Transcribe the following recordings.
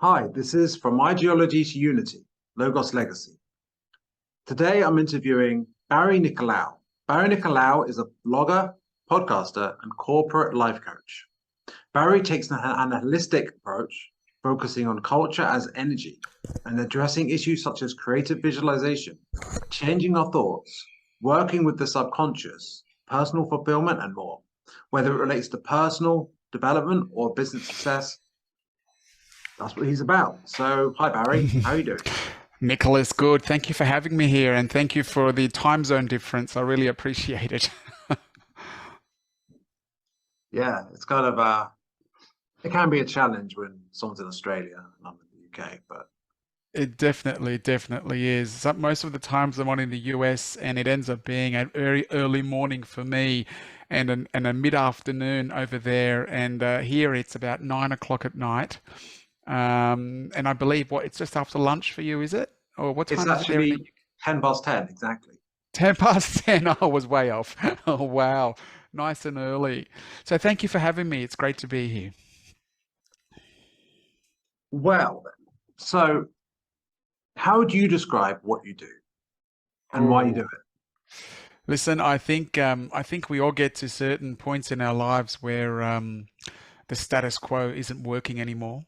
Hi, this is From Ideology to Unity, Logos Legacy. Today I'm interviewing Barry Nicolaou. Barry Nicolaou is a blogger, podcaster, and corporate life coach. Barry takes an holistic approach, focusing on culture as energy and addressing issues such as creative visualization, changing our thoughts, working with the subconscious, personal fulfillment, and more. Whether it relates to personal development or business success, that's what he's about. So, hi, Barry. How are you doing? Nicholas, good. Thank you for having me here and thank you for the time zone difference. I really appreciate it. Yeah, it's kind of it can be a challenge when someone's in Australia and I'm in the UK, but It definitely is. Most of the times I'm on in the US and it ends up being a very early morning for me and a mid-afternoon over there. And here it's about 9 o'clock at night. And I believe it's just after lunch for you, is it? Or what it's time is it there in the actually UK? 10 past 10 exactly. 10 past 10. I was way off. Oh, wow. Nice and early. So thank you for having me. It's great to be here. Well, so how would you describe what you do and why you do Oh. it? Listen, I think we all get to certain points in our lives where the status quo isn't working anymore.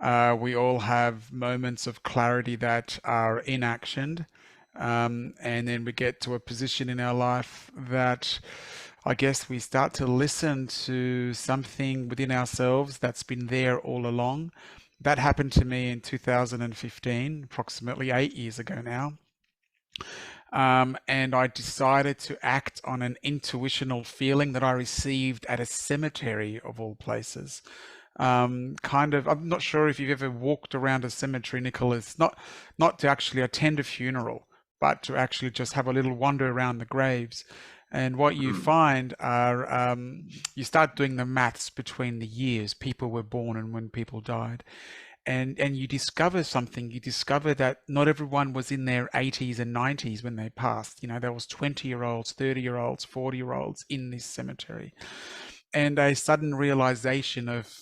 We all have moments of clarity that are inactioned, and then we get to a position in our life that I guess we start to listen to something within ourselves that's been there all along. That happened to me in 2015, approximately 8 years ago now. And I decided to act on an intuitional feeling that I received at a cemetery of all places. I'm not sure if you've ever walked around a cemetery, Nicholas, not to actually attend a funeral, but to actually just have a little wander around the graves. And what you Hmm. find are you start doing the maths between the years people were born and when people died, and you discover something. You discover that not everyone was in their 80s and 90s when they passed. There was 20-year-olds, 30-year-olds, 40-year-olds in this cemetery, and a sudden realization of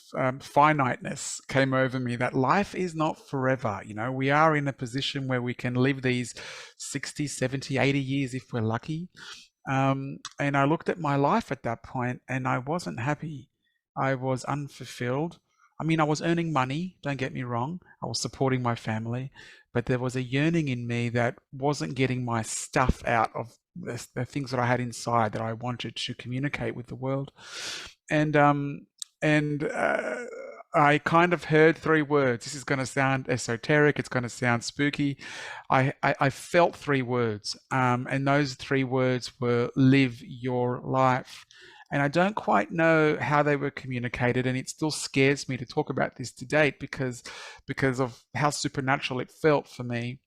finiteness came over me, that life is not forever. We are in a position where we can live these 60, 70, 80 years if we're lucky. And I looked at my life at that point and I wasn't happy. I was unfulfilled. I mean, I was earning money, don't get me wrong. I was supporting my family, but there was a yearning in me that wasn't getting my stuff out of the things that I had inside that I wanted to communicate with the world. And and I kind of heard three words. This is going to sound esoteric. It's going to sound spooky. I felt three words, and those three words were live your life. And I don't quite know how they were communicated, and it still scares me to talk about this to date because of how supernatural it felt for me.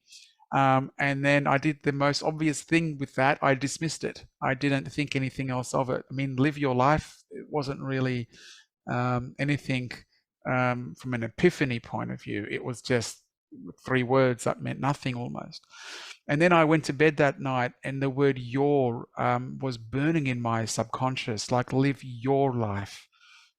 And then I did the most obvious thing with that. I dismissed it. I didn't think anything else of it. I mean, live your life. It wasn't really anything from an epiphany point of view. It was just three words that meant nothing almost. And then I went to bed that night, and the word your was burning in my subconscious, like live your life.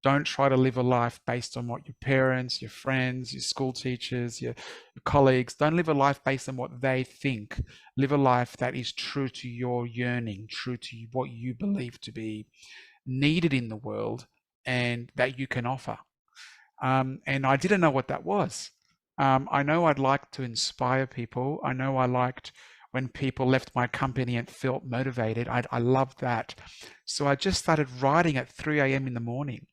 Don't try to live a life based on what your parents, your friends, your school teachers, your colleagues, don't live a life based on what they think. Live a life that is true to your yearning, true to what you believe to be needed in the world and that you can offer. And I didn't know what that was. I know I'd like to inspire people. I know I liked when people left my company and felt motivated. I loved that. So I just started writing at 3 a.m. in the morning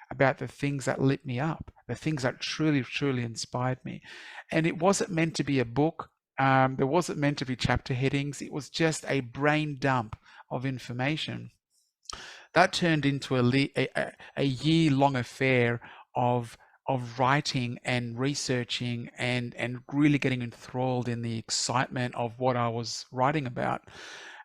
about the things that lit me up, the things that truly, truly inspired me. And it wasn't meant to be a book. There wasn't meant to be chapter headings. It was just a brain dump of information that turned into a year-long affair of writing and researching and really getting enthralled in the excitement of what I was writing about.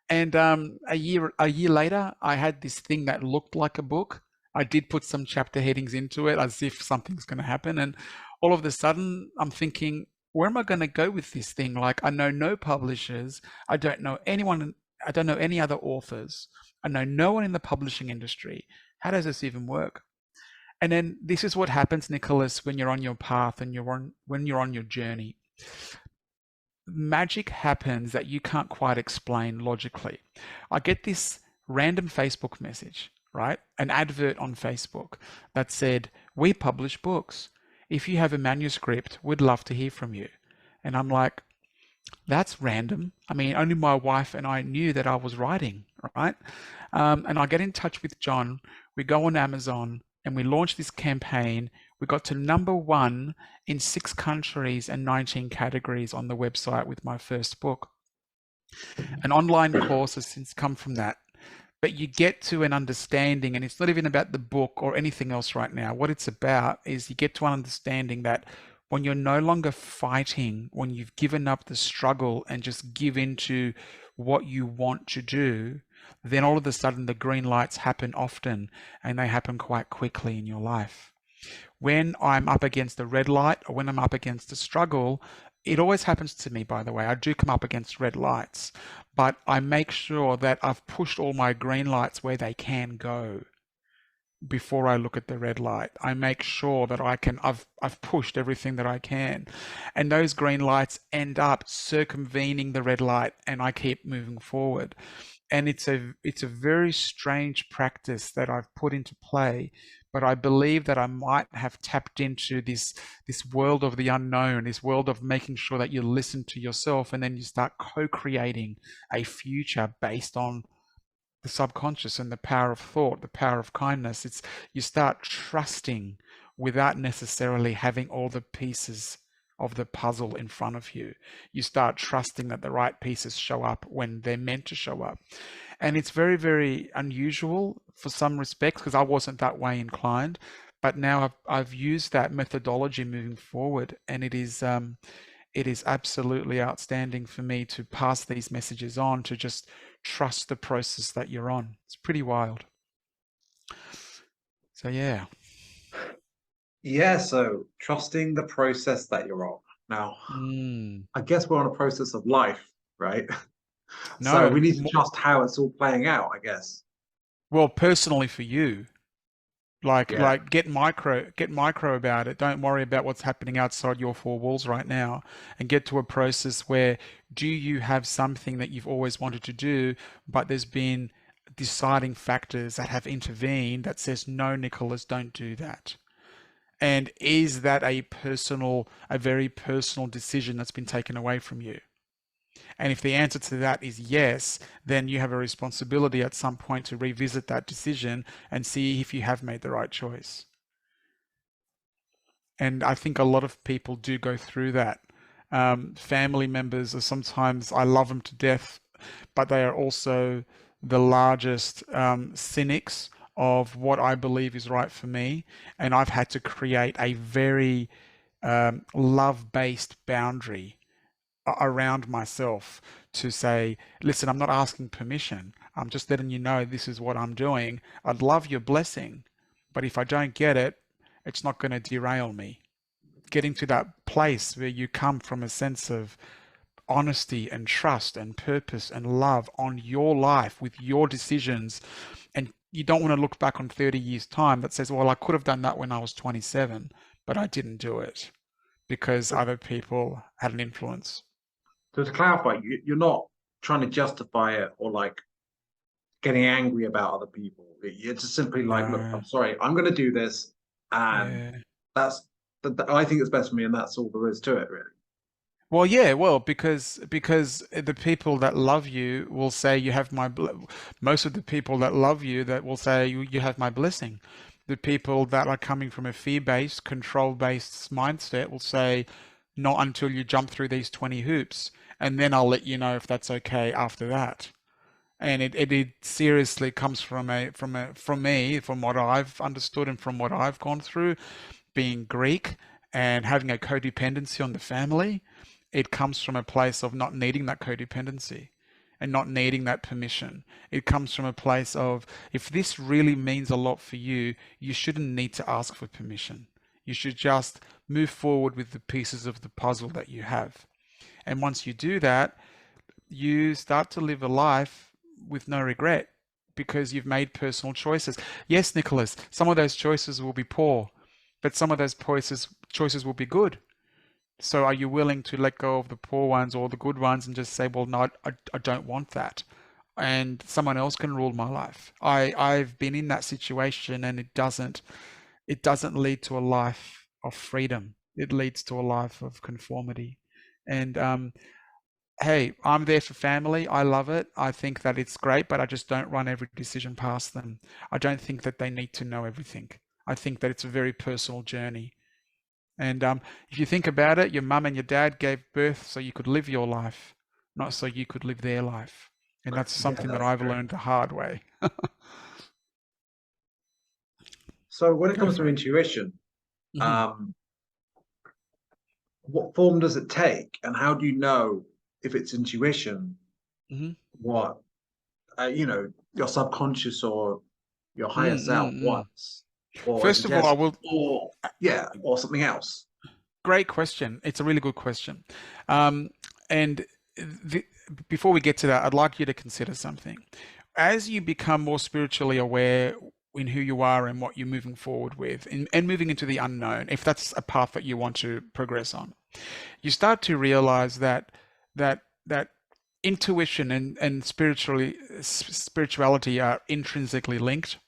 And a year later, I had this thing that looked like a book. I did put some chapter headings into it as if something's going to happen, and all of a sudden, I'm thinking, where am I going to go with this thing? Like, I know no publishers. I don't know anyone. I don't know any other authors. I know no one in the publishing industry. How does this even work? And then this is what happens, Nicholas, when you're on your path and when you're on your journey. Magic happens that you can't quite explain logically. I get this random Facebook message, right? An advert on Facebook that said, "We publish books. If you have a manuscript, we'd love to hear from you." And I'm like, that's random. I mean, only my wife and I knew that I was writing, right? And I get in touch with John. We go on Amazon and we launch this campaign. We got to #1 in 6 countries and 19 categories on the website with my first book. An online course has since come from that. But you get to an understanding, and it's not even about the book or anything else right now. What it's about is you get to an understanding that when you're no longer fighting, when you've given up the struggle and just give into what you want to do, then all of a sudden the green lights happen often, and they happen quite quickly in your life. When I'm up against a red light or when I'm up against a struggle, it always happens to me, by the way. I do come up against red lights, but I make sure that I've pushed all my green lights where they can go before I look at the red light. I make sure that I've pushed everything that I can. And those green lights end up circumvening the red light, and I keep moving forward. And it's a very strange practice that I've put into play, but I believe that I might have tapped into this world of the unknown, this world of making sure that you listen to yourself, and then you start co-creating a future based on the subconscious and the power of thought, the power of kindness. It's you start trusting without necessarily having all the pieces of the puzzle in front of you. You start trusting that the right pieces show up when they're meant to show up. And it's very, very unusual for some respects because I wasn't that way inclined. But now I've used that methodology moving forward, and it is absolutely outstanding for me to pass these messages on, to just trust the process that you're on. It's pretty wild. So yeah. Yeah, so trusting the process that you're on. Now, I guess we're on a process of life, right? So we No, need to trust how it's all playing out, I guess. well, personally for you, Yeah. get micro about it. Don't worry about what's happening outside your 4 walls right now, and get to a process where, do you have something that you've always wanted to do, but there's been deciding factors that have intervened that says, no, Nicholas, don't do that. And is that a very personal decision that's been taken away from you? And if the answer to that is yes, then you have a responsibility at some point to revisit that decision and see if you have made the right choice. And I think a lot of people do go through that. Family members are sometimes, I love them to death, but they are also the largest cynics of what I believe is right for me. And I've had to create a very love-based boundary around myself to say, listen, I'm not asking permission. I'm just letting you know this is what I'm doing. I'd love your blessing, but if I don't get it, it's not going to derail me. Getting to that place where you come from a sense of honesty and trust and purpose and love on your life with your decisions. And you don't want to look back on 30 years' time that says, well, I could have done that when I was 27, but I didn't do it because other people had an influence. So to clarify, you're not trying to justify it or like getting angry about other people. You're just simply like, look, No, I'm sorry, I'm going to do this, and yeah. that's I think it's best for me, and that's all there is to it, really. Well, yeah, well, because the people that love you will say you have most of the people that love you that will say you have my blessing. The people that are coming from a fear-based, control-based mindset will say not until you jump through these 20 hoops, and then I'll let you know if that's okay after that. And it seriously comes from me, from what I've understood and from what I've gone through, being Greek and having a codependency on the family. It comes from a place of not needing that codependency and not needing that permission. It comes from a place of, if this really means a lot for you, you shouldn't need to ask for permission. You should just move forward with the pieces of the puzzle that you have. And once you do that, you start to live a life with no regret, because you've made personal choices. Yes, Nicholas, some of those choices will be poor, but some of those choices will be good. So are you willing to let go of the poor ones or the good ones and just say, well, no, I don't want that, and someone else can rule my life? I've been in that situation, and it doesn't lead to a life of freedom. It leads to a life of conformity. And hey, I'm there for family. I love it. I think that it's great, but I just don't run every decision past them. I don't think that they need to know everything. I think that it's a very personal journey. And if you think about it, your mum and your dad gave birth so you could live your life, not so you could live their life. And that's Yeah, something that that's I've true. learned the hard way. So when it Go comes to for it. intuition, Hmm. um, what form does it take, and how do you know if it's intuition, Hmm. what your subconscious or your higher Mm, self mm, mm. wants, or is it First of all, I just, will. or yeah, or something else? Great question. It's a really good question. Um, and the, before we get to that, I'd like you to consider something. As you become more spiritually aware in who you are and what you're moving forward with, and moving into the unknown, if that's a path that you want to progress on, you start to realize that intuition and spirituality are intrinsically linked.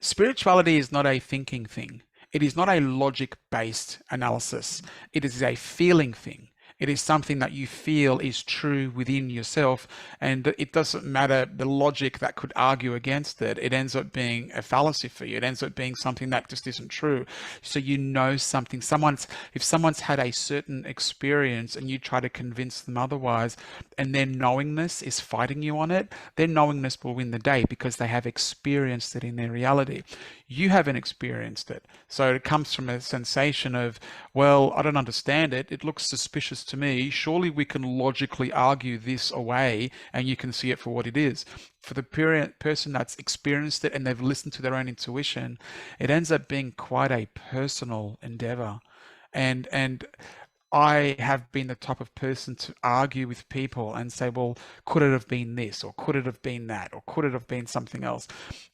Spirituality is not a thinking thing. It is not a logic based analysis. It is a feeling thing. It is something that you feel is true within yourself, and it doesn't matter the logic that could argue against it. It ends up being a fallacy for you. It ends up being something that just isn't true. So you know something. If someone's had a certain experience and you try to convince them otherwise, and their knowingness is fighting you on it, their knowingness will win the day because they have experienced it in their reality. You haven't experienced it. So it comes from a sensation of, well, I don't understand it. It looks suspicious to me. Surely we can logically argue this away and you can see it for what it is. For the person that's experienced it and they've listened to their own intuition, it ends up being quite a personal endeavor. And I have been the type of person to argue with people and say, well, could it have been this, or could it have been that, or could it have been something else?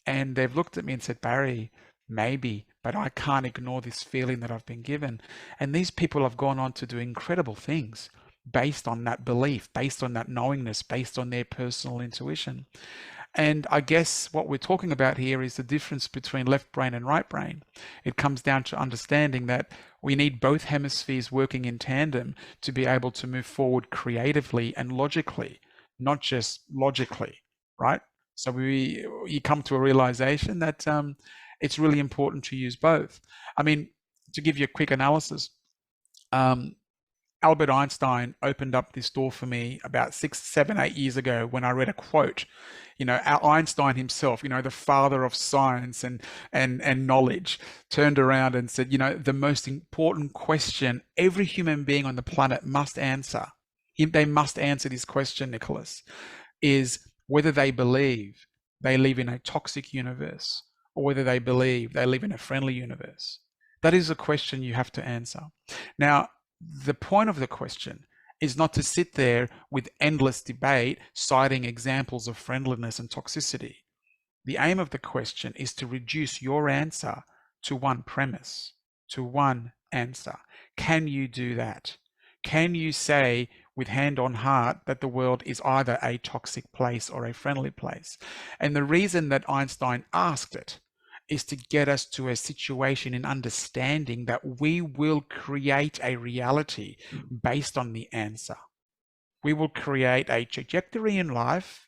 And they've looked at me and said, Barry, maybe, but I can't ignore this feeling that I've been given. And these people have gone on to do incredible things based on that belief, based on that knowingness, based on their personal intuition. And I guess what we're talking about here is the difference between left brain and right brain. It comes down to understanding that we need both hemispheres working in tandem to be able to move forward creatively and logically, not just logically, right? So you come to a realization that it's really important to use both. I mean, to give you a quick analysis, um, Albert Einstein opened up this door for me about 6, 7, 8 years ago when I read a quote. Einstein himself, the father of science and knowledge, turned around and said, the most important question every human being on the planet must answer. They must answer this question, Nicholas, is whether they believe they live in a toxic universe or whether they believe they live in a friendly universe. That is a question you have to answer. Now, the point of the question is not to sit there with endless debate citing examples of friendliness and toxicity. The aim of the question is to reduce your answer to one premise, to one answer. Can you do that? Can you say with hand on heart that the world is either a toxic place or a friendly place? And the reason that Einstein asked it is to get us to a situation in understanding that we will create a reality based on the answer. We will create a trajectory in life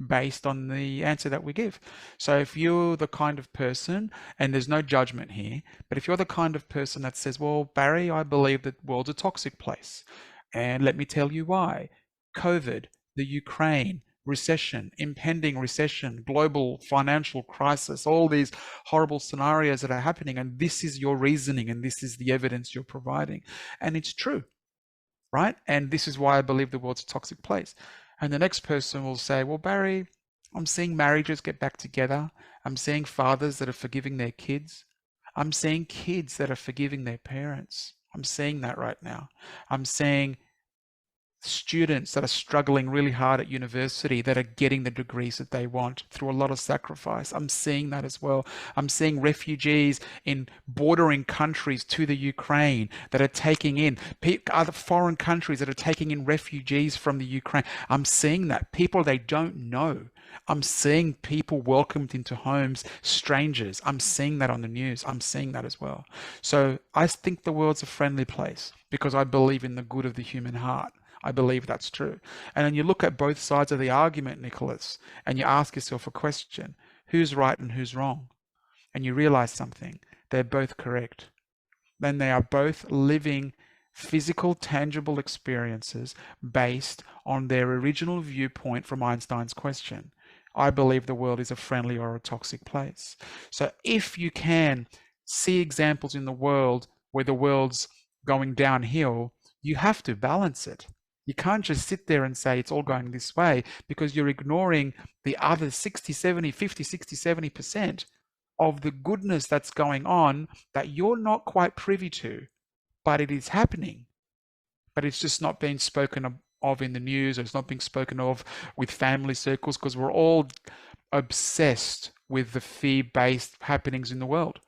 based on the answer that we give. So if you're the kind of person, and there's no judgment here, but if you're the kind of person that says, well, Barry, I believe that the world's a toxic place, and let me tell you why. COVID, the Ukraine, recession, impending recession, global financial crisis, all these horrible scenarios that are happening, and this is your reasoning, and this is the evidence you're providing. And it's true, right? And this is why I believe the world's a toxic place. And the next person will say, well, Barry, I'm seeing marriages get back together. I'm seeing fathers that are forgiving their kids. I'm seeing kids that are forgiving their parents. I'm seeing that right now. I'm seeing students that are struggling really hard at university that are getting the degrees that they want through a lot of sacrifice. I'm seeing that as well. I'm seeing refugees in bordering countries to the Ukraine that are taking in other foreign countries that are taking in refugees from the Ukraine. I'm seeing that people they don't know. I'm seeing people welcomed into homes, strangers. I'm seeing that on the news. I'm seeing that as well. So I think the world's a friendly place because I believe in the good of the human heart. I believe that's true. And then you look at both sides of the argument, Nicholas, and you ask yourself a question: who's right and who's wrong? And you realize something: they're both correct. Then they are both living physical, tangible experiences based on their original viewpoint from Einstein's question. I believe the world is a friendly or a toxic place. So if you can see examples in the world where the world's going downhill, you have to balance it. You can't just sit there and say it's all going this way because you're ignoring the other 60, 70, 50, 60, 70% of the goodness that's going on that you're not quite privy to, but it is happening. But it's just not being spoken of in the news, or it's not being spoken of with family circles because we're all obsessed with the fear-based happenings in the world.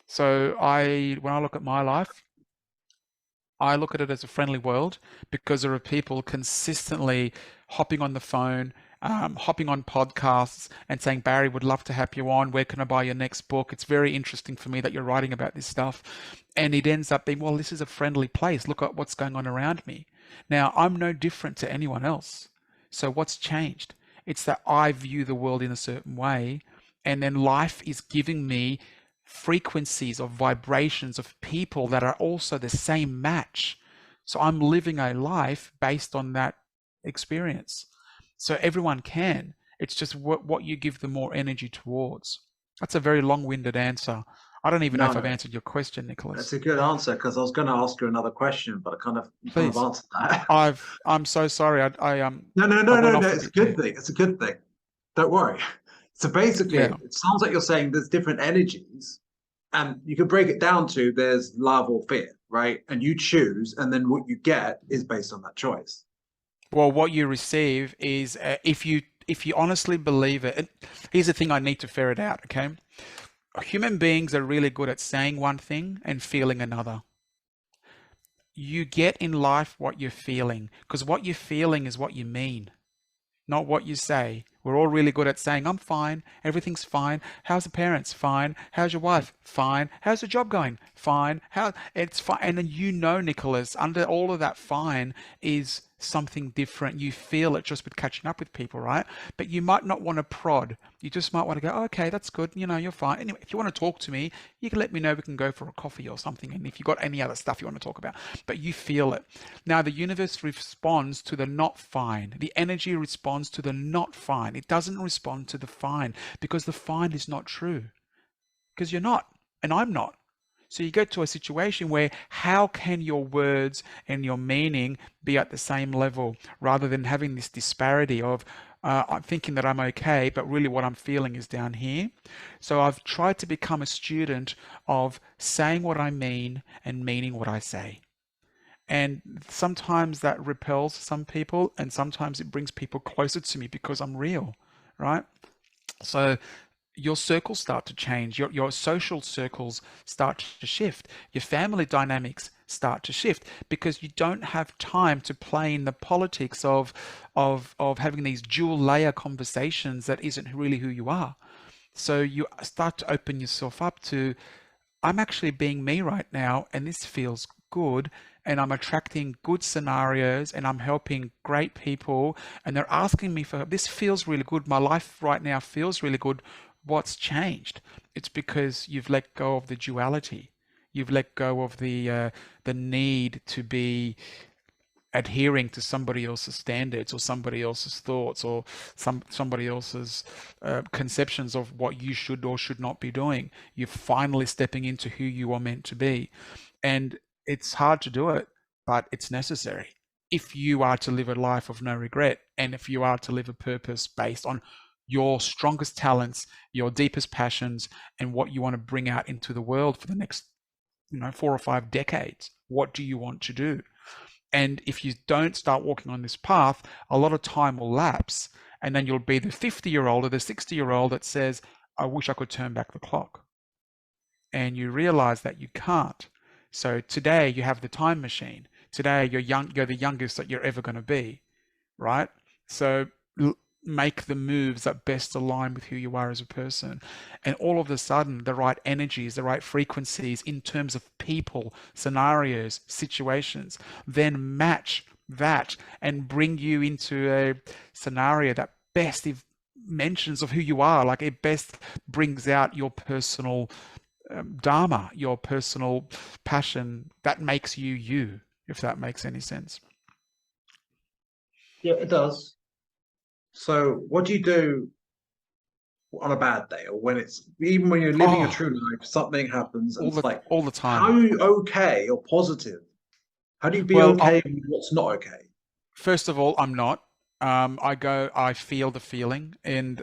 So when I look at my life, I look at it as a friendly world because there are people consistently hopping on the phone, hopping on podcasts and saying, Barry, would love to have you on. Where can I buy your next book? It's very interesting for me that you're writing about this stuff. And it ends up being, well, this is a friendly place. Look at what's going on around me. Now, I'm no different to anyone else. So what's changed? It's that I view the world in a certain way, and then life is giving me frequencies of vibrations of people that are also the same match. So I'm living a life based on that experience. So everyone can. It's just what you give the more energy towards. That's a very long-winded answer. I don't even know if I've answered your question, Nicholas. That's a good answer because I was going to ask you another question, but you kind of answered that. I'm so sorry. No. It's a good thing. It's a good thing. Don't worry. So basically, It sounds like you're saying there's different energies, and you can break it down to there's love or fear, right? And you choose, and then what you get is based on that choice. Well, what you receive is if you honestly believe it. Here's the thing I need to ferret out. Okay, human beings are really good at saying one thing and feeling another. You get in life what you're feeling, because what you're feeling is what you mean, not what you say. We're all really good at saying, I'm fine, everything's fine. How's the parents? Fine. How's your wife? Fine. How's the job going? Fine. It's fine. And then Nicholas, under all of that fine is something different. You feel it just with catching up with people, right? But you might not want to prod. You just might want to go, oh, okay, that's good. You're fine. Anyway, if you want to talk to me, you can let me know. We can go for a coffee or something. And if you've got any other stuff you want to talk about, but you feel it. Now, the universe responds to the not fine. The energy responds to the not fine. It doesn't respond to the fine because the fine is not true. Because you're not, and I'm not. So you get to a situation where how can your words and your meaning be at the same level rather than having this disparity of I'm thinking that I'm okay, but really what I'm feeling is down here. So I've tried to become a student of saying what I mean and meaning what I say. And sometimes that repels some people, and sometimes it brings people closer to me because I'm real, right? So your circles start to change, your social circles start to shift, your family dynamics start to shift because you don't have time to play in the politics of having these dual layer conversations that isn't really who you are. So you start to open yourself up to, I'm actually being me right now, and this feels good, and I'm attracting good scenarios, and I'm helping great people, and they're asking me for help. This feels really good. My life right now feels really good. What's changed? It's because you've let go of the duality. You've let go of the need to be adhering to somebody else's standards or somebody else's thoughts or somebody else's conceptions of what you should or should not be doing. You're finally stepping into who you are meant to be. And it's hard to do it, but it's necessary if you are to live a life of no regret, and if you are to live a purpose based on your strongest talents, your deepest passions, and what you want to bring out into the world for the next 4 or 5 decades. What do you want to do? And if you don't start walking on this path, a lot of time will lapse. And then you'll be the 50-year-old or the 60-year-old that says, I wish I could turn back the clock. And you realize that you can't. So today you have the time machine. Today you're the youngest that you're ever going to be, right? So make the moves that best align with who you are as a person. And all of a sudden, the right energies, the right frequencies in terms of people, scenarios, situations, then match that and bring you into a scenario that best mentions of who you are. Like it best brings out your personal dharma, your personal passion that makes you you, if that makes any sense. Yeah, it does. So what do you do on a bad day, or when it's even when you're living a Oh, true life, something happens and all it's the like, all the how time. are you okay or positive? How do you be Well, okay with what's not okay? first of all, I'm not. I feel the feeling, and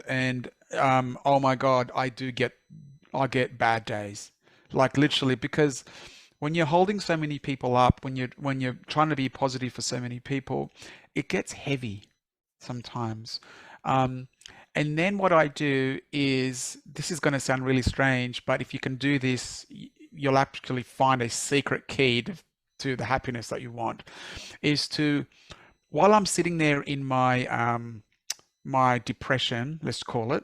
oh my God, I get bad days, like literally, because when you're holding so many people up, when you're trying to be positive for so many people, it gets heavy sometimes. Um, and then what I do is, this is going to sound really strange, but if you can do this, you'll actually find a secret key to the happiness that you want, is to, while I'm sitting there in my depression, let's call it,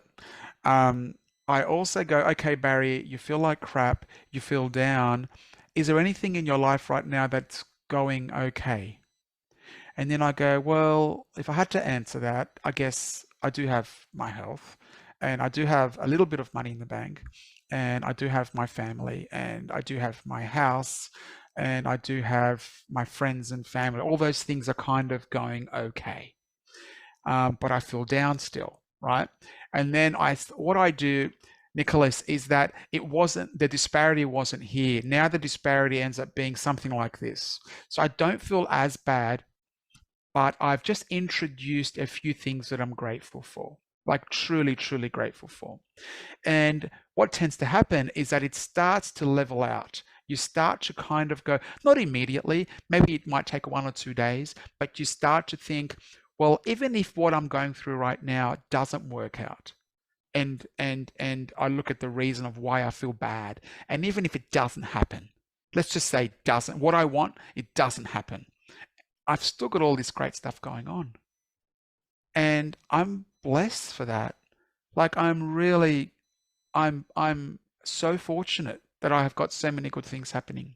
um, I also go, okay, Barry, you feel like crap, you feel down. Is there anything in your life right now that's going okay? And then I go, well, if I had to answer that, I guess I do have my health, and I do have a little bit of money in the bank, and I do have my family, and I do have my house, and I do have my friends and family. All those things are kind of going okay, but I feel down still, right? And then what I do, Nicholas, is that the disparity wasn't here. Now the disparity ends up being something like this. So I don't feel as bad, but I've just introduced a few things that I'm grateful for, like truly, truly grateful for. And what tends to happen is that it starts to level out. You start to kind of go, not immediately, maybe it might take 1 or 2 days, but you start to think, well, even if what I'm going through right now doesn't work out, and I look at the reason of why I feel bad, and even if it doesn't happen, let's just say it doesn't, what I want, it doesn't happen. I've still got all this great stuff going on. And I'm blessed for that. Like I'm so fortunate that I have got so many good things happening.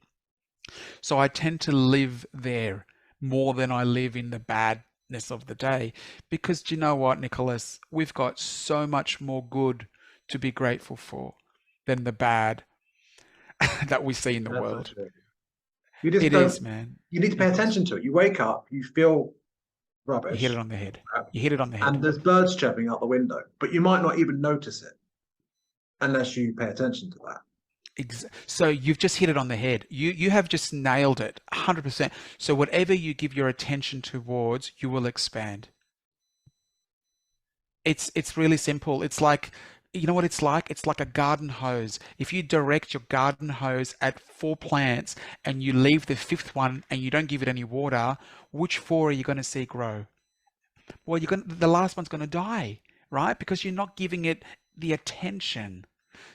So I tend to live there more than I live in the badness of the day. Because do you know what, Nicholas? We've got so much more good to be grateful for than the bad that we see in the That's so world. true. You just It is, don't. man. You need to pay It is. attention to it. You wake up, you feel You hit it rubbish, on the head. crap, You hit it on the head. and there's birds chirping out the window, but you might not even notice it unless you pay attention to that. So you've just hit it on the head. You have just nailed it 100%. So whatever you give your attention towards, you will expand. It's really simple. It's like, you know what it's like? It's like a garden hose. If you direct your garden hose at 4 plants and you leave the fifth one and you don't give it any water, which four are you going to see grow? Well, the last one's going to die, right? Because you're not giving it the attention.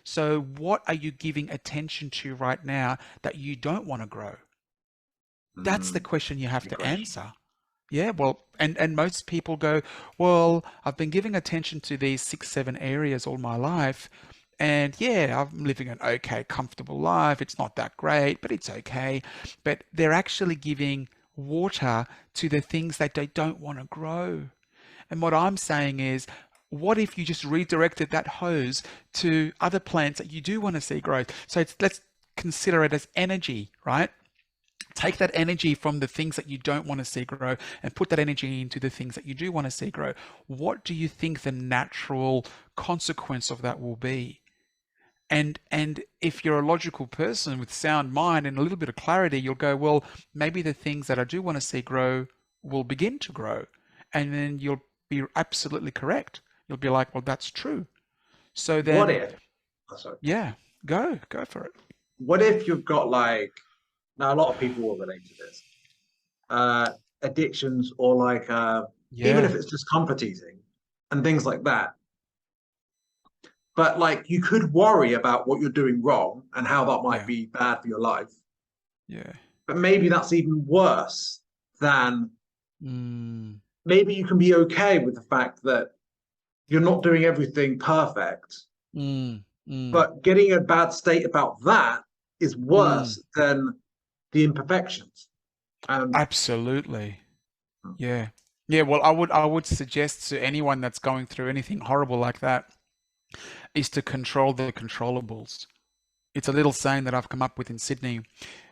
So what are you giving attention to right now that you don't want to grow? That's the question you have Good to question. answer. Yeah, well, and most people go, well, I've been giving attention to these 6, 7 areas all my life, and yeah, I'm living an okay, comfortable life. It's not that great, but it's okay. But they're actually giving water to the things that they don't want to grow. And what I'm saying is, what if you just redirected that hose to other plants that you do want to see growth? So let's consider it as energy, right? Take that energy from the things that you don't want to see grow and put that energy into the things that you do want to see grow. What do you think the natural consequence of that will be? And if you're a logical person with sound mind and a little bit of clarity, you'll go, well, maybe the things that I do want to see grow will begin to grow. And then you'll be absolutely correct. You'll be like, well, that's true. So What then, if? Oh, sorry. yeah, go for it. What if you've got like now a lot of people will relate to this. addictions or like even if Yeah, it's just comfort eating and things like that. But like you could worry about what you're doing wrong and how that might yeah, be bad for your life. yeah. But maybe that's even worse than Mm, maybe you can be okay with the fact that you're not doing everything perfect, mm, mm, but getting a bad state about that is mm. worse than the imperfections. Um, Absolutely. Yeah. Yeah, well, I would suggest to anyone that's going through anything horrible like that is to control the controllables. It's a little saying that I've come up with in Sydney.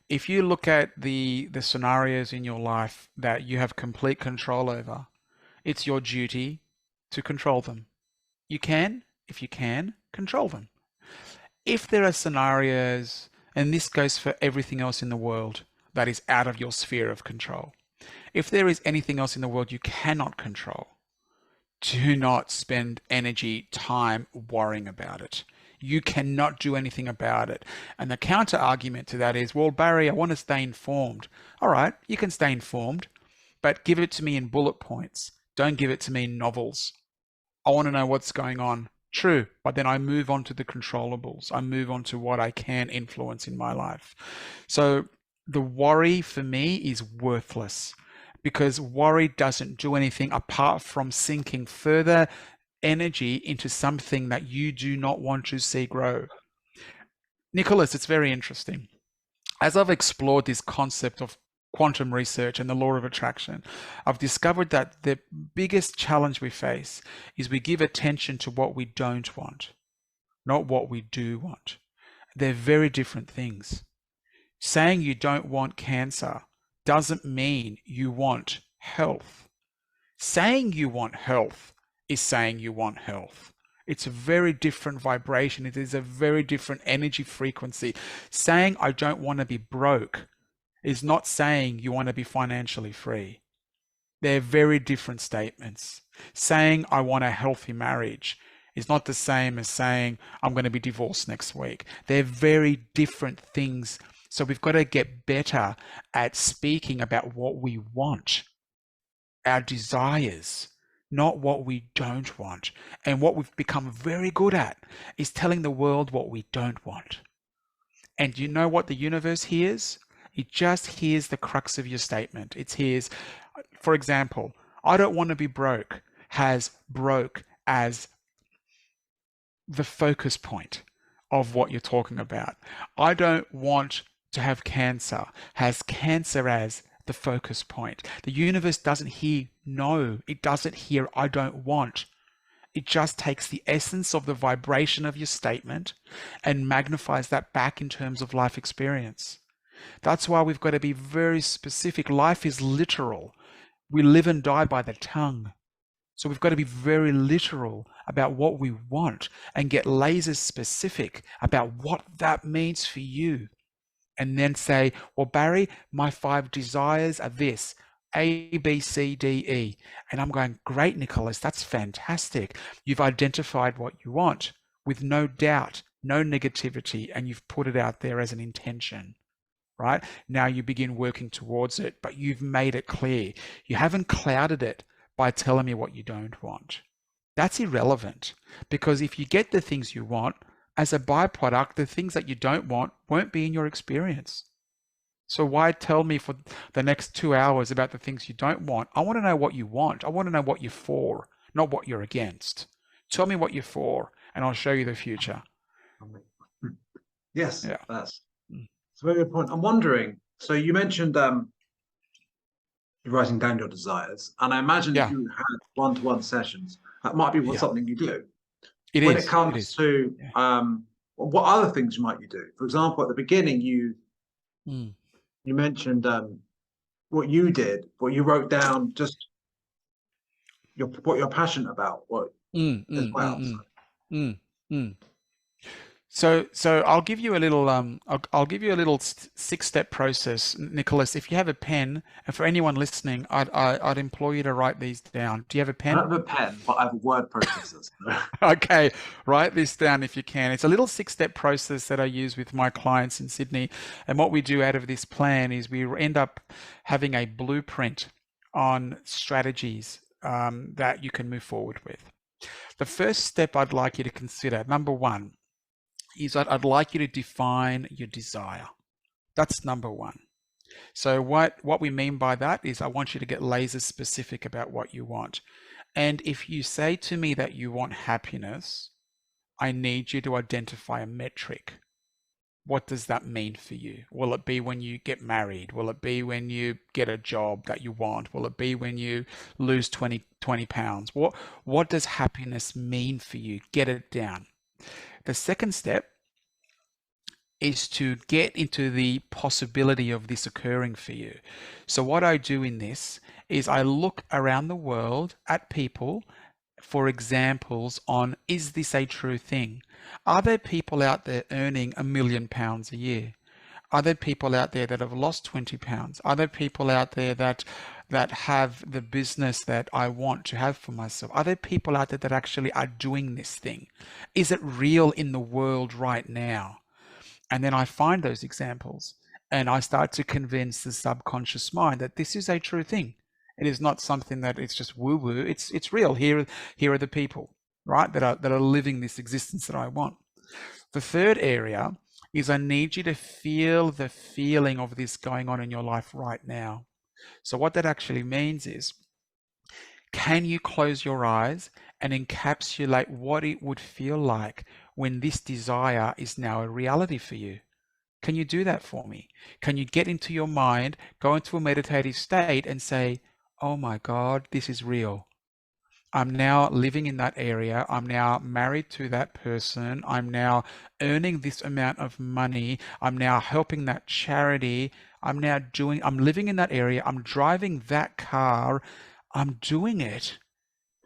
If you look at the scenarios in your life that you have complete control over, it's your duty to control them. You can, if you can, control them. If there are scenarios, and this goes for everything else in the world that is out of your sphere of control, if there is anything else in the world you cannot control, do not spend energy, time worrying about it. You cannot do anything about it. And the counter argument to that is, well, Barry, I want to stay informed. All right, you can stay informed, but give it to me in bullet points. Don't give it to me in novels. I want to know what's going on. True, but then I move on to the controllables. I move on to what I can influence in my life. So the worry for me is worthless because worry doesn't do anything apart from sinking further energy into something that you do not want to see grow. Nicholas, it's very interesting. As I've explored this concept of quantum research and the law of attraction, I've discovered that the biggest challenge we face is we give attention to what we don't want, not what we do want. They're very different things. Saying you don't want cancer doesn't mean you want health. Saying you want health is saying you want health. It's a very different vibration. It is a very different energy frequency. Saying I don't want to be broke is not saying you want to be financially free. They're very different statements. Saying I want a healthy marriage is not the same as saying I'm going to be divorced next week. They're very different things. So we've got to get better at speaking about what we want, our desires, not what we don't want. And what we've become very good at is telling the world what we don't want. And you know what the universe hears? It just hears the crux of your statement. It hears, for example, I don't want to be broke, has broke as the focus point of what you're talking about. I don't want to have cancer, has cancer as the focus point. The universe doesn't hear no, it doesn't hear I don't want. It just takes the essence of the vibration of your statement and magnifies that back in terms of life experience. That's why we've got to be very specific. Life is literal. We live and die by the tongue. So we've got to be very literal about what we want and get laser specific about what that means for you. And then say, well, Barry, my 5 desires are this. A, B, C, D, E. And I'm going, great, Nicholas, that's fantastic. You've identified what you want with no doubt, no negativity, and you've put it out there as an intention, right? Now you begin working towards it, but you've made it clear. You haven't clouded it by telling me what you don't want. That's irrelevant because if you get the things you want, as a byproduct, the things that you don't want won't be in your experience. So why tell me for the next 2 hours about the things you don't want? I want to know what you want. I want to know what you're for, not what you're against. Tell me what you're for, and I'll show you the future. yes, Yeah. that's a very good point. I'm wondering. So you mentioned you're writing down your desires, and I imagine if Yeah. you had one-to-one sessions, that might be Yeah. something you do. It When it is. It comes is. to Yeah. what other things might you do? For example, at the beginning, Mm. you mentioned what you did, what you wrote down, just what you're passionate about, what Mm, as mm, mm, well. mm, mm, mm. So I'll give you a little I'll give you a little six-step process, Nicholas. If you have a pen, and for anyone listening, I'd implore you to write these down. Do you have a I pen? don't have a pen, but I have a word processor. So. Okay, write this down if you can. It's a little six-step process that I use with my clients in Sydney. And what we do out of this plan is we end up having a blueprint on strategies that you can move forward with. The first step I'd like you to consider, number one, is I'd like you to define your desire. That's number one. So what we mean by that is I want you to get laser specific about what you want. And if you say to me that you want happiness, I need you to identify a metric. What does that mean for you? Will it be when you get married? Will it be when you get a job that you want? Will it be when you lose 20 pounds? What does happiness mean for you? Get it down. The second step is to get into the possibility of this occurring for you. So what I do in this is I look around the world at people for examples on, is this a true thing? Are there people out there earning £1 million a year? Are there people out there that have lost 20 pounds? Are there people out there that have the business that I want to have for myself? Are there people out there that actually are doing this thing? Is it real in the world right now? And then I find those examples and I start to convince the subconscious mind that this is a true thing. It is not something that it's just woo-woo. It's real. Here are the people, right, that are living this existence that I want. The third area is I need you to feel the feeling of this going on in your life right now. So what that actually means is, can you close your eyes and encapsulate what it would feel like when this desire is now a reality for you? Can you do that for me? Can you get into your mind, go into a meditative state and say, oh my God, this is real. I'm now living in that area. I'm now married to that person. I'm now earning this amount of money. I'm now helping that charity. I'm living in that area. I'm driving that car. I'm doing it.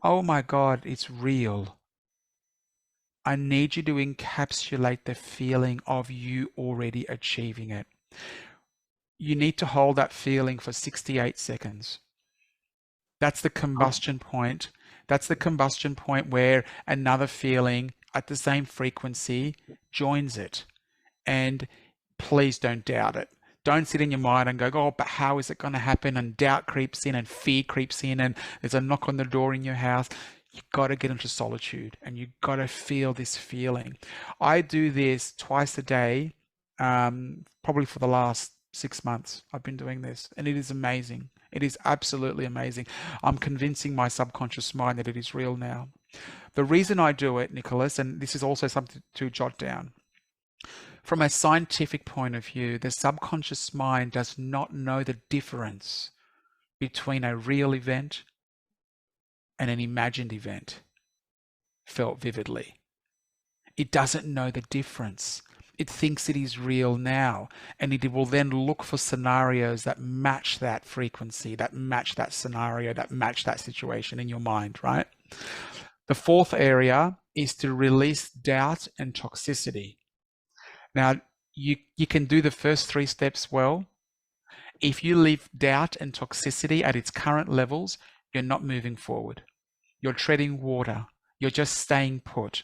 Oh my God, it's real. I need you to encapsulate the feeling of you already achieving it. You need to hold that feeling for 68 seconds. That's the combustion point. That's the combustion point where another feeling at the same frequency joins it. And please don't doubt it. Don't sit in your mind and go, oh, but how is it going to happen? And doubt creeps in and fear creeps in and there's a knock on the door in your house. You've got to get into solitude and you've got to feel this feeling. I do this twice a day, probably for the last 6 months. I've been doing this and it is amazing. It is absolutely amazing. I'm convincing my subconscious mind that it is real now. The reason I do it, Nicholas, and this is also something to jot down, from a scientific point of view, the subconscious mind does not know the difference between a real event and an imagined event felt vividly. It doesn't know the difference. It thinks it is real now, and it will then look for scenarios that match that frequency, that match that scenario, that match that situation in your mind, right? The fourth area is to release doubt and toxicity. Now, you can do the first three steps well. If you leave doubt and toxicity at its current levels, you're not moving forward. You're treading water. You're just staying put.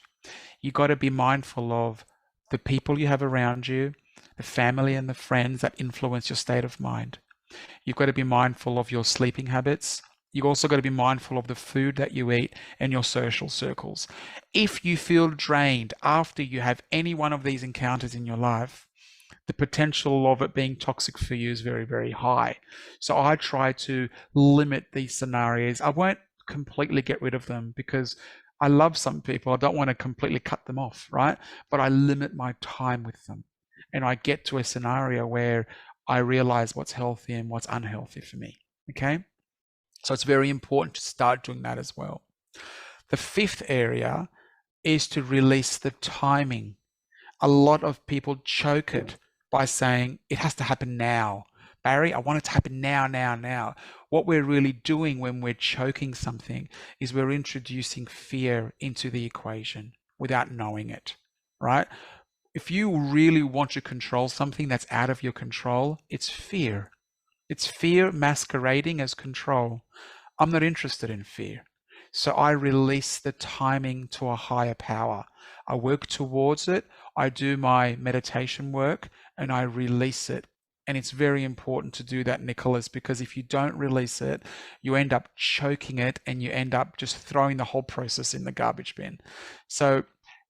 You got to be mindful of the people you have around you, the family and the friends that influence your state of mind. You've got to be mindful of your sleeping habits. You've also got to be mindful of the food that you eat and your social circles. If you feel drained after you have any one of these encounters in your life, the potential of it being toxic for you is very, very high. So I try to limit these scenarios. I won't completely get rid of them because I love some people. I don't want to completely cut them off, right? But I limit my time with them. And I get to a scenario where I realize what's healthy and what's unhealthy for me, okay? So it's very important to start doing that as well. The fifth area is to release the timing. A lot of people choke it by saying, it has to happen now. Barry, I want it to happen now, now, now. What we're really doing when we're choking something is we're introducing fear into the equation without knowing it, right? If you really want to control something that's out of your control, it's fear. It's fear masquerading as control. I'm not interested in fear. So I release the timing to a higher power. I work towards it. I do my meditation work and I release it. And it's very important to do that, Nicholas, because if you don't release it, you end up choking it and you end up just throwing the whole process in the garbage bin. So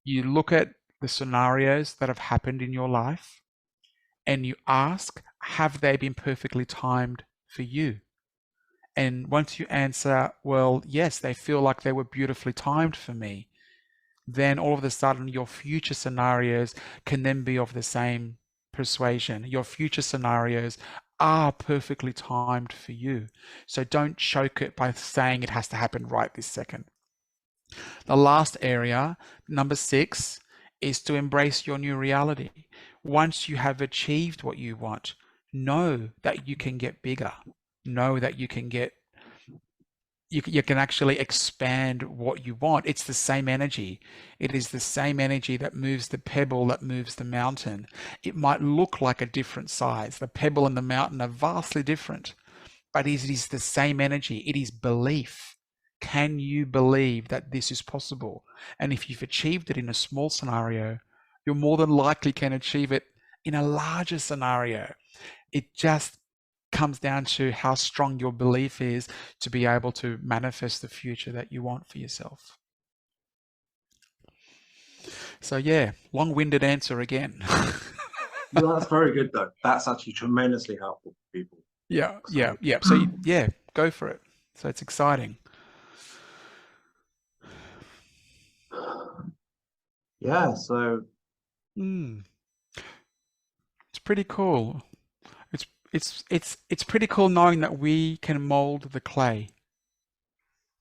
you look at the scenarios that have happened in your life and you ask, have they been perfectly timed for you? And once you answer, well, yes, they feel like they were beautifully timed for me, then all of a sudden your future scenarios can then be of the same persuasion. Your future scenarios are perfectly timed for you. So don't choke it by saying it has to happen right this second. The last area, number 6, is to embrace your new reality. Once you have achieved what you want, know that you can get bigger. Know that you can get you can actually expand what you want. It's the same energy. It is the same energy that moves the pebble, that moves the mountain. It might look like a different size. The pebble and the mountain are vastly different, but it is the same energy. It is belief. Can you believe that this is possible? And if you've achieved it in a small scenario, you're more than likely can achieve it in a larger scenario. It just comes down to how strong your belief is to be able to manifest the future that you want for yourself. So yeah, long-winded answer again. No, that's very good though. That's actually tremendously helpful for people. Yeah. So So yeah, go for it. So it's exciting. yeah, so It's pretty cool. It's pretty cool knowing that we can mold the clay.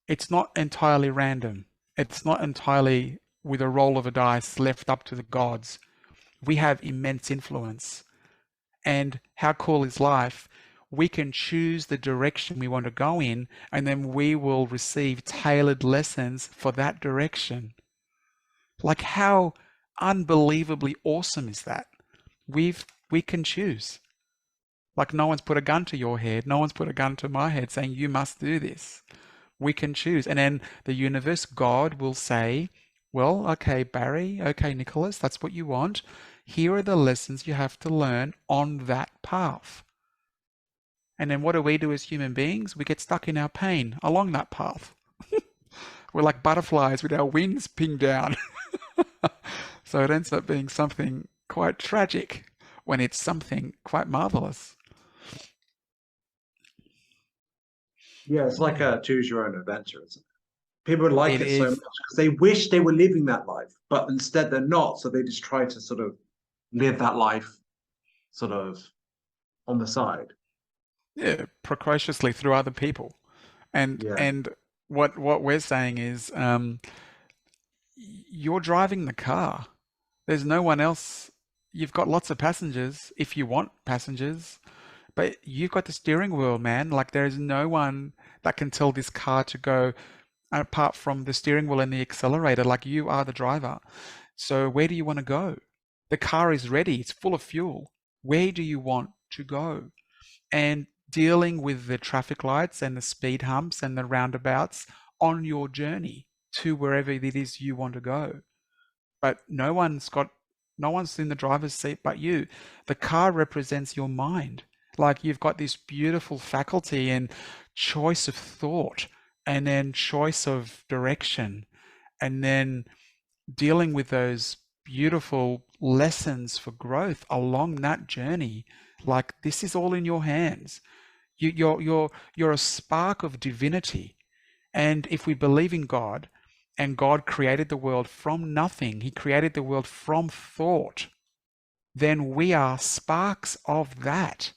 It's not entirely random. It's not entirely with a roll of a dice left up to the gods. We have immense influence. And how cool is life? We can choose the direction we want to go in, and then we will receive tailored lessons for that direction. Like, how unbelievably awesome is that? We can choose. Like, no one's put a gun to your head, no one's put a gun to my head saying you must do this. We can choose. And then the universe, God, will say, well, okay, Barry, okay, Nicholas, that's what you want. Here are the lessons you have to learn on that path. And then what do we do as human beings? We get stuck in our pain along that path. We're like butterflies with our wings pinned down. So it ends up being something quite tragic when it's something quite marvelous. yeah, it's like a choose your own adventure, isn't it? People like It it so much is, because they wish they were living that life, but instead they're not. So they just try to sort of live that life sort of on the side. yeah, precociously through other people. And Yeah. and what we're saying is, you're driving the car. There's no one else. You've got lots of passengers if you want passengers, but you've got the steering wheel, man. Like, there is no one that can tell this car to go apart from the steering wheel and the accelerator. Like, you are the driver. So where do you want to go? The car is ready. It's full of fuel. Where do you want to go? And dealing with the traffic lights and the speed humps and the roundabouts on your journey to wherever it is you want to go. But no one's in the driver's seat but you. The car represents your mind. Like, you've got this beautiful faculty and choice of thought, and then choice of direction, and then dealing with those beautiful lessons for growth along that journey. Like, this is all in your hands. You're a spark of divinity. And if we believe in God, and God created the world from nothing, He created the world from thought, then we are sparks of that.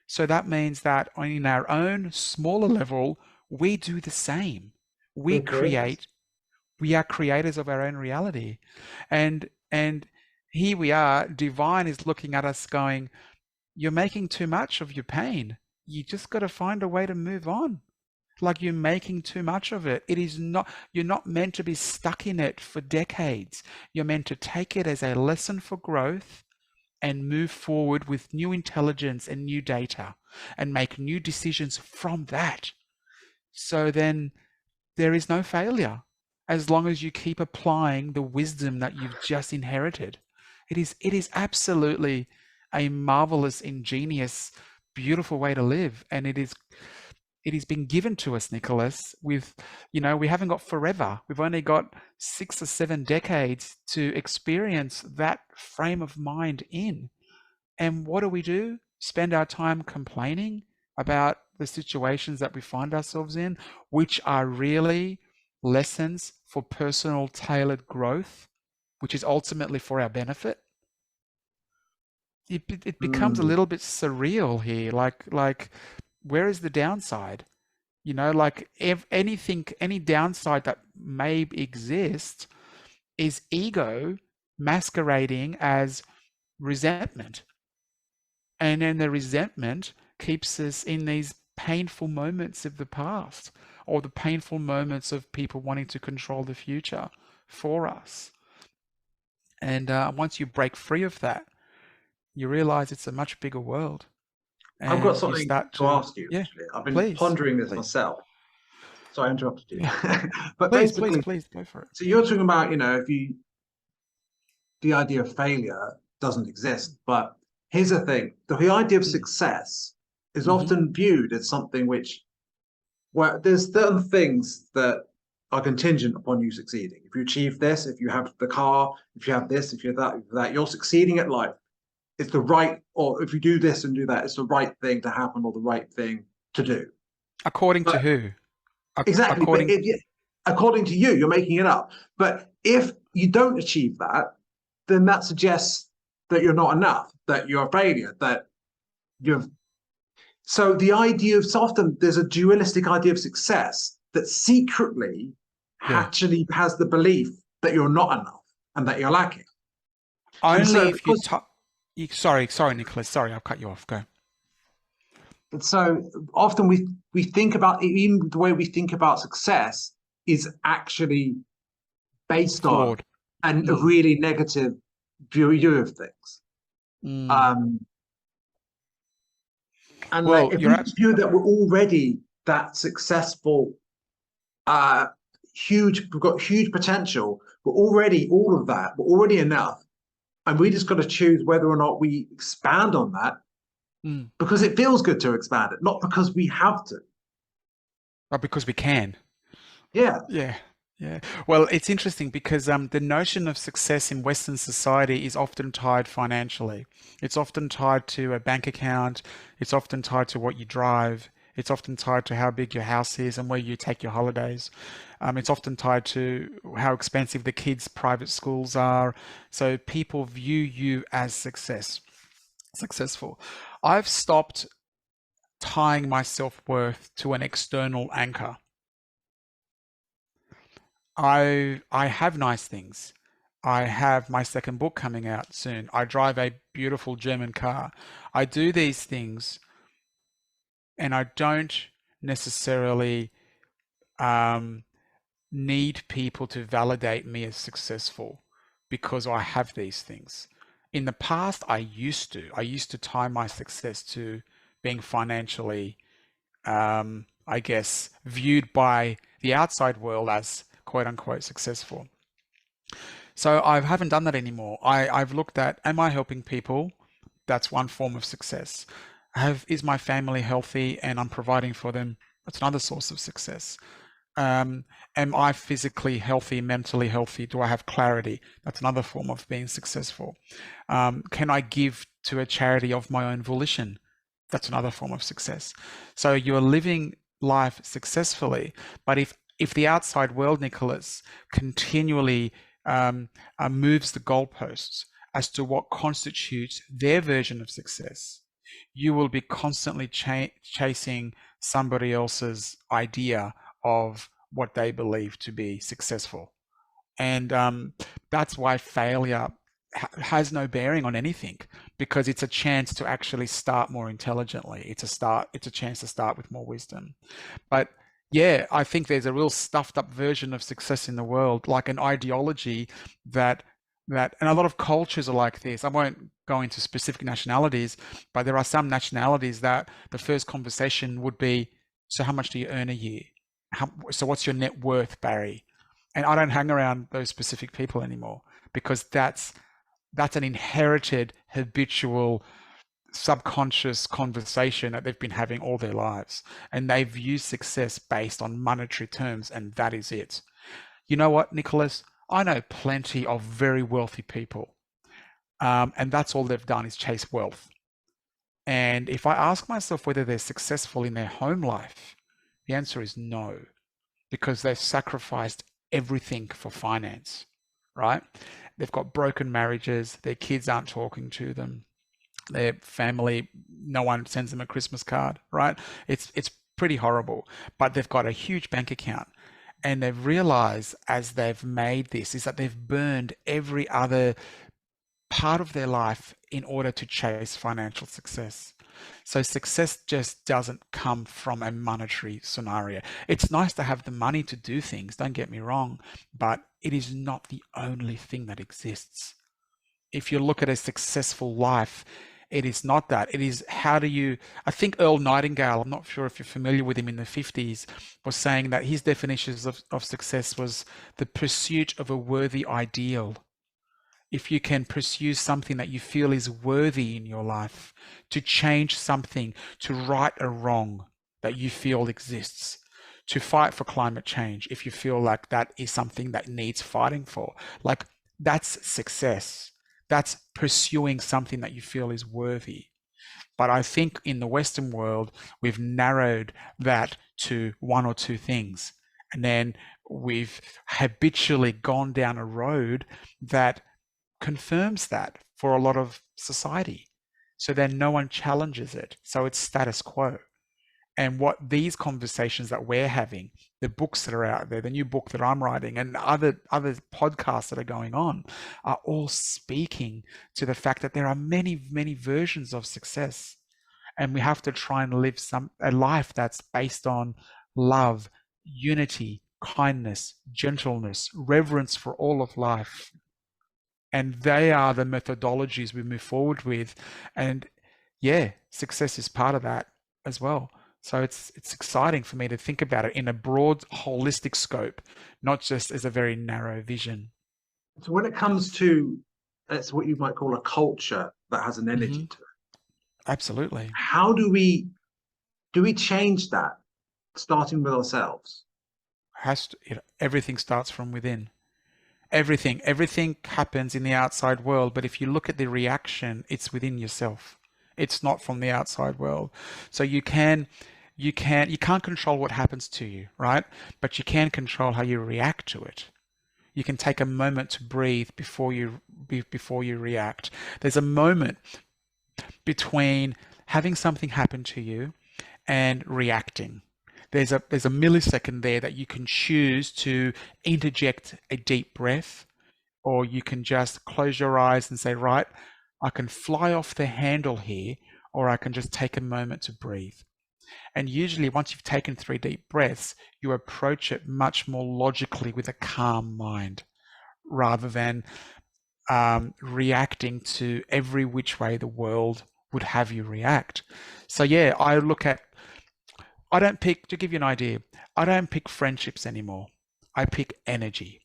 So that means that in our own smaller level, we do the same. We We're creators. create, we are creators of our own reality. And here we are, divine is looking at us going, you're making too much of your pain. You just got to find a way to move on. Like you're making too much of it. It is not, you're not meant to be stuck in it for decades. You're meant to take it as a lesson for growth and move forward with new intelligence and new data and make new decisions from that. So then there is no failure as long as you keep applying the wisdom that you've just inherited. It is absolutely a marvelous, ingenious, beautiful way to live. And it has been given to us, Nicholas, with, we haven't got forever. We've only got 6 or 7 decades to experience that frame of mind in. And what do? Spend our time complaining about the situations that we find ourselves in, which are really lessons for personal tailored growth, which is ultimately for our benefit. It becomes a Mm. little bit surreal here. Like, where is the downside? Like if anything, any downside that may exist is ego masquerading as resentment. And then the resentment keeps us in these painful moments of the past or the painful moments of people wanting to control the future for us. And once you break free of that, you realize it's a much bigger world. I've got And you something start to to, ask you, yeah, actually. I've been please, pondering this please. myself. So I interrupted you. Yeah, But please, please, basically, please go for it. so you're talking about, if the idea of failure doesn't exist. But here's the thing: the idea of Mm. success is Hmm. often viewed as something where there's certain things that are contingent upon you succeeding. If you achieve this, if you have the car, if you have this, if you have that, you're succeeding at life. It's the right, or if you do this and do that, it's the right thing to happen or the right thing to do. According to But who? exactly, but According, according to you, you're making it up. But if you don't achieve that, then that suggests that you're not enough, that you're a failure, that you've. So the idea of, so often there's a dualistic idea of success that secretly yeah. actually has the belief that you're not enough and that you're lacking. And Only so if you because talk. Sorry, Nicholas. Sorry, I'll cut you off. Go. so often we think about, even the way we think about success is actually based on Flawed. a Mm. really negative view of things. Mm. Um, and like Well, if you're we at. just view that we're already that successful, uh, we've got huge potential, we're already all of that, we're already enough, and we just got to choose whether or not we expand on that Mm. because it feels good to expand it, not because we have to. But because we can. Yeah. Yeah. Yeah. Well, it's interesting because the notion of success in Western society is often tied financially. It's often tied to a bank account. It's often tied to what you drive. It's often tied to how big your house is and where you take your holidays. It's often tied to how expensive the kids' private schools are. So people view you as successful. I've stopped tying my self-worth to an external anchor. I have nice things. I have my second book coming out soon. I drive a beautiful German car. I do these things and I don't necessarily um, need people to validate me as successful because I have these things. In the past, I used to. I used to tie my success to being financially, I guess, viewed by the outside world as quote unquote successful. So I haven't done that anymore. I've looked at, am I helping people? That's one form of success. Is my family healthy and I'm providing for them? That's another source of success. Um, am I physically healthy, mentally healthy? Do I have clarity? That's another form of being successful. Can I give to a charity of my own volition? That's another form of success. So you're living life successfully, but if the outside world, Nicholas, continually moves the goalposts as to what constitutes their version of success, you will be constantly chasing somebody else's idea of what they believe to be successful. And that's why failure has no bearing on anything because it's a chance to actually start more intelligently. It's a chance to start with more wisdom. But Yeah, I think there's a real stuffed up version of success in the world, like an ideology that and a lot of cultures are like this. I won't go into specific nationalities, but there are some nationalities that the first conversation would be, so how much do you earn a year? So what's your net worth, Barry? And I don't hang around those specific people anymore because that's an inherited habitual subconscious conversation that they've been having all their lives. And they view success based on monetary terms, and that is it. You know what, Nicholas? I know plenty of very wealthy people, and that's all they've done is chase wealth. And if I ask myself whether they're successful in their home life, the answer is no, because they've sacrificed everything for finance, right? They've got broken marriages, their kids aren't talking to them, their family, no one sends them a Christmas card, right? It's pretty horrible, but they've got a huge bank account. And they've realized as they've made this is that they've burned every other part of their life in order to chase financial success. So success just doesn't come from a monetary scenario. It's nice to have the money to do things, don't get me wrong, but it is not the only thing that exists. If you look at a successful life, it is not that. It is how do you, I think Earl Nightingale, I'm not sure if you're familiar with him in the 50s, was saying that his definitions of success was the pursuit of a worthy ideal. If you can pursue something that you feel is worthy in your life, to change something, to right a wrong that you feel exists, to fight for climate change, if you feel like that is something that needs fighting for, like that's success. That's pursuing something that you feel is worthy. But I think in the Western world, we've narrowed that to one or two things. And then we've habitually gone down a road that confirms that for a lot of society. So then no one challenges it. So it's status quo. And what these conversations that we're having, the books that are out there, the new book that I'm writing, and other podcasts that are going on, are all speaking to the fact that there are many versions of success, and we have to try and live a life that's based on love, unity, kindness, gentleness, reverence for all of life, and they are the methodologies we move forward with. And yeah, success is part of that as well. So it's exciting for me to think about it in a broad, holistic scope, not just as a very narrow vision. So when it comes to, it's what you might call a culture that has an energy to it. Absolutely. How do we change that, starting with ourselves? Everything starts from within. Everything happens in the outside world, but if you look at the reaction, it's within yourself. It's not from the outside world. So you can't control what happens to you, right? But you can control how you react to it. You can take a moment to breathe before you react. There's a moment between having something happen to you and reacting. There's a millisecond there that you can choose to interject a deep breath, or you can just close your eyes and say, right, I can fly off the handle here, or I can just take a moment to breathe. And usually once you've taken 3 deep breaths, you approach it much more logically with a calm mind, rather than reacting to every which way the world would have you react. So yeah, I don't pick, to give you an idea, I don't pick friendships anymore. I pick energy.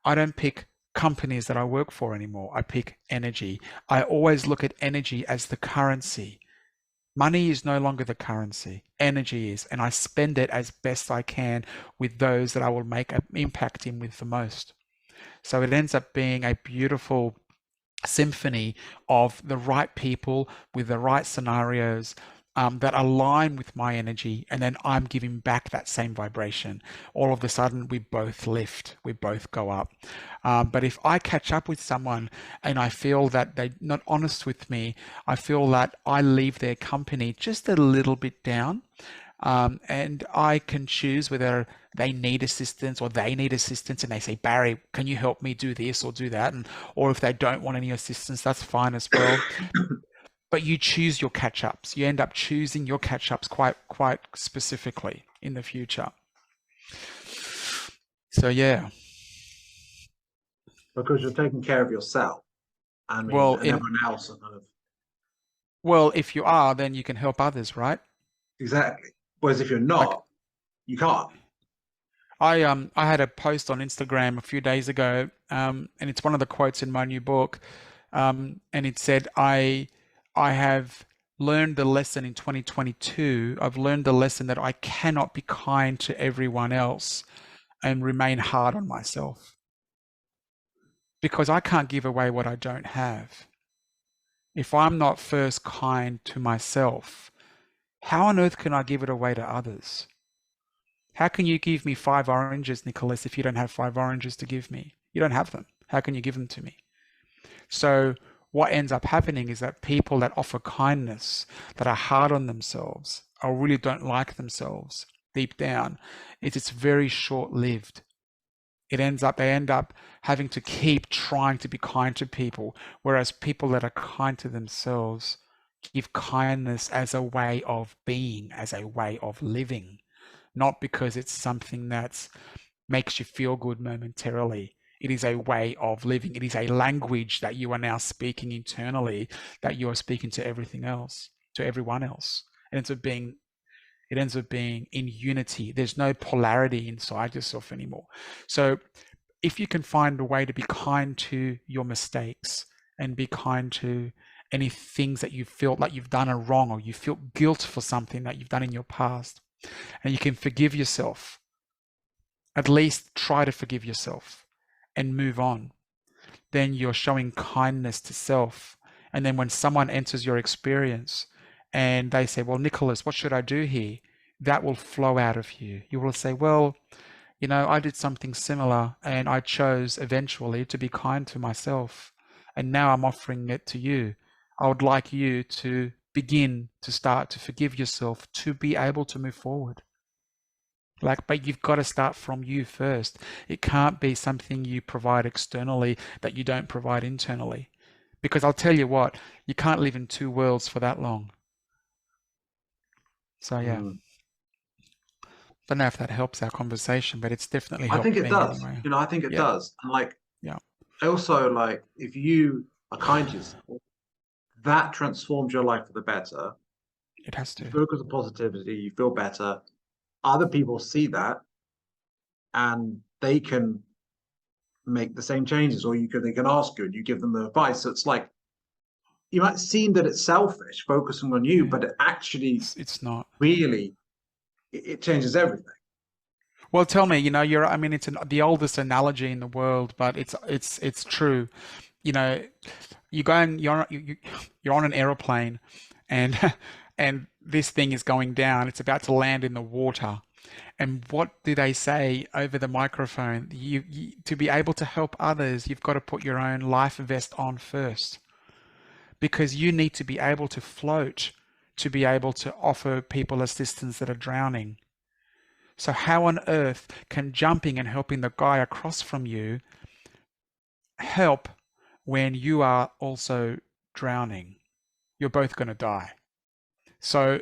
I don't pick companies that I work for anymore. I pick energy. I always look at energy as the currency. Money is no longer the currency. Energy is, and I spend it as best I can with those that I will make an impact in with the most. So it ends up being a beautiful symphony of the right people with the right scenarios that align with my energy, and then I'm giving back that same vibration. All of a sudden, we both lift, we both go up. But if I catch up with someone and I feel that they're not honest with me, I feel that I leave their company just a little bit down. And I can choose whether they need assistance or they need assistance, and they say, Barry, can you help me do this or do that? Or if they don't want any assistance, that's fine as well. But you choose your catch-ups. You end up choosing your catch-ups quite specifically in the future. So yeah, Because you're taking care of yourself. I mean, well, and everyone else are kind of if you are, then you can help others, right? exactly. Whereas if you're Like not, you can't. I had a post on Instagram a few days ago, and it's one of the quotes in my new book, and it said, I have learned the lesson in 2022. I've learned the lesson that I cannot be kind to everyone else and remain hard on myself because I can't give away what I don't have. If I'm not first kind to myself, how on earth can I give it away to others? How can you give me 5 oranges, Nicholas, if you don't have 5 oranges to give me? You don't have them. How can you give them to me? So what ends up happening is that people that offer kindness, that are hard on themselves, or really don't like themselves deep down, it's very short-lived. They end up having to keep trying to be kind to people, whereas people that are kind to themselves give kindness as a way of being, as a way of living, not because it's something that makes you feel good momentarily. It is a way of living. It is a language that you are now speaking internally, that you are speaking to everything else, to everyone else. And it ends up being in unity. There's no polarity inside yourself anymore. So if you can find a way to be kind to your mistakes and be kind to any things that you feel like you've done are wrong, or you feel guilt for something that you've done in your past, and you can forgive yourself, at least try to forgive yourself and move on, then you're showing kindness to self. And then when someone enters your experience and they say, well, Nicholas, what should I do here? That will flow out of you. You will say, well, I did something similar and I chose eventually to be kind to myself. And now I'm offering it to you. I would like you to begin to start to forgive yourself to be able to move forward. But you've got to start from you first. It can't be something you provide externally that you don't provide internally. Because I'll tell you what, you can't live in two worlds for that long. So yeah, Mm. don't know if that helps our conversation, but it's definitely I think helped it me does. anyway. I think it Yeah, does. And like, yeah, I also like if you are kind to yourself, that transforms your life for the better. it has You to. focus on positivity, you feel better. Other people see that and they can make the same changes, or they can ask you and you give them the advice. So it's like you might seem that it's selfish focusing on you, Yeah, but it actually it's not. really it changes everything. Well, tell me, I mean, it's the oldest analogy in the world, but it's true. You know, you go and you're on an aeroplane, and and this thing is going down. It's about to land in the water. And what do they say over the microphone? To be able to help others, you've got to put your own life vest on first, because you need to be able to float to be able to offer people assistance that are drowning. So how on earth can jumping and helping the guy across from you help when you are also drowning? You're both going to die. So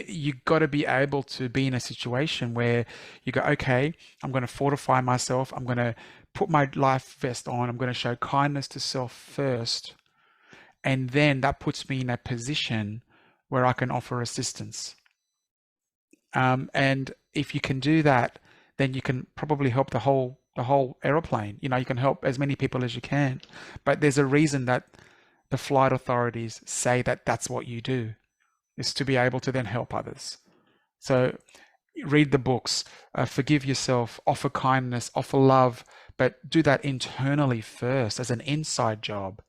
you got to be able to be in a situation where you go, okay, I'm going to fortify myself. I'm going to put my life vest on. I'm going to show kindness to self first. And then that puts me in a position where I can offer assistance. And if you can do that, then you can probably help the whole aeroplane. You can help as many people as you can. But there's a reason that the flight authorities say that that's what you do, is to be able to then help others. So read the books, forgive yourself, offer kindness, offer love, but do that internally first as an inside job.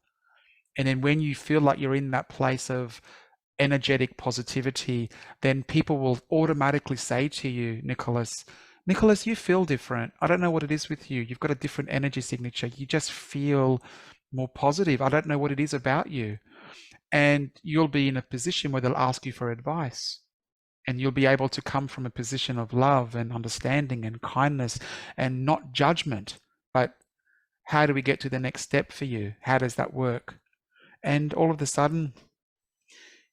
And then when you feel like you're in that place of energetic positivity, then people will automatically say to you, Nicholas, you feel different. I don't know what it is with you. You've got a different energy signature. You just feel more positive. I don't know what it is about you. And you'll be in a position where they'll ask you for advice. And you'll be able to come from a position of love and understanding and kindness and not judgment, but how do we get to the next step for you? How does that work? And all of a sudden,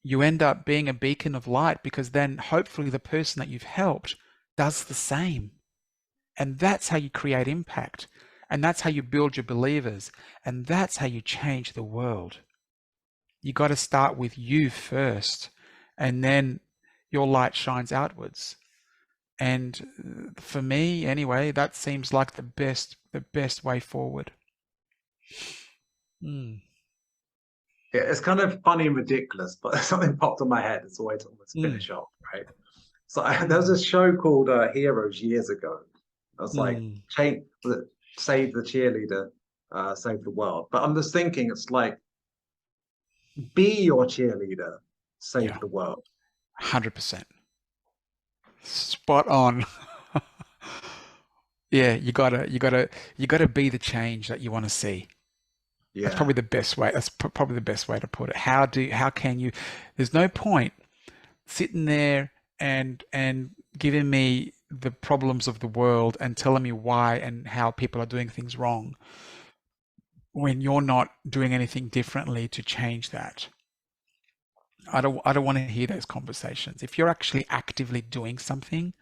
you end up being a beacon of light, because then hopefully the person that you've helped does the same. And that's how you create impact. And that's how you build your believers. And that's how you change the world. You got to start with you first, and then your light shines outwards. And for me, anyway, that seems like the best way forward. Yeah, it's kind of funny and ridiculous, but something popped in my head. It's a way to almost finish off, right? So there was a show called Heroes years ago. I was like, save the cheerleader, save the world. But I'm just thinking, it's like, be your cheerleader, save the world. 100%. Spot on. Yeah, you gotta be the change that you want to see. Yeah. That's probably the best way. That's probably the best way to put it. How can you? There's no point sitting there and giving me the problems of the world and telling me why and how people are doing things wrong when you're not doing anything differently to change that. I don't want to hear those conversations. If you're actually actively doing something,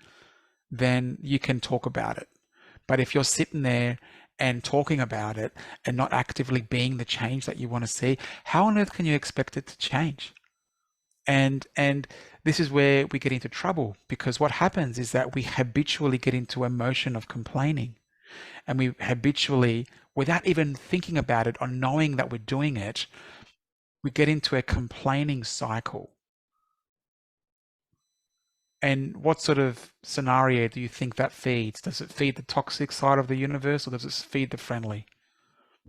then you can talk about it. But if you're sitting there and talking about it and not actively being the change that you want to see, how on earth can you expect it to change? And this is where we get into trouble, because what happens is that we habitually get into a motion of complaining, and we habitually, without even thinking about it or knowing that we're doing it, we get into a complaining cycle. And what sort of scenario do you think that feeds? Does it feed the toxic side of the universe, or does it feed the friendly?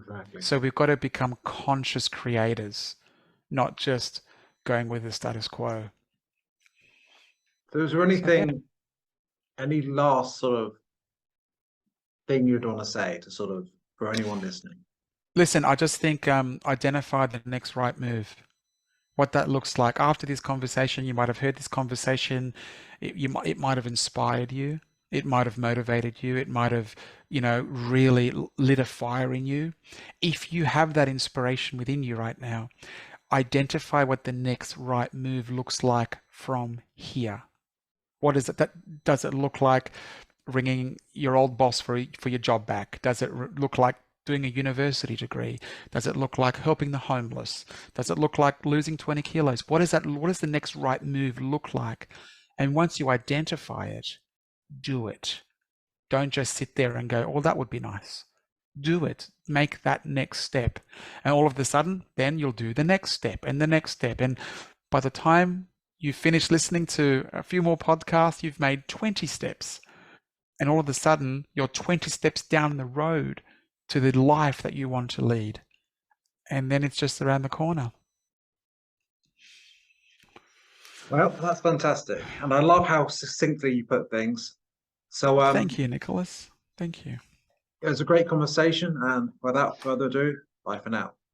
Exactly. So we've got to become conscious creators, not just going with the status quo. So is there anything, any last sort of thing you'd want to say to sort of, for anyone listening? Listen, I just think identify the next right move. What that looks like. After this conversation, you might have heard this conversation. It might have inspired you. It might have motivated you. It might have, really lit a fire in you. If you have that inspiration within you right now, identify what the next right move looks like from here. What is it? Does it look like ringing your old boss for your job back? Does it look like doing a university degree? Does it look like helping the homeless? Does it look like losing 20 kilos? What does the next right move look like? And once you identify it, do it. Don't just sit there and go, oh, that would be nice. Do it. Make that next step. And all of a sudden, then you'll do the next step and the next step. And by the time you finish listening to a few more podcasts, you've made 20 steps. And all of a sudden, you're 20 steps down the road to the life that you want to lead. And then it's just around the corner. Well, that's fantastic. And I love how succinctly you put things. So thank you, Nicholas. Thank you. It was a great conversation. And without further ado, bye for now.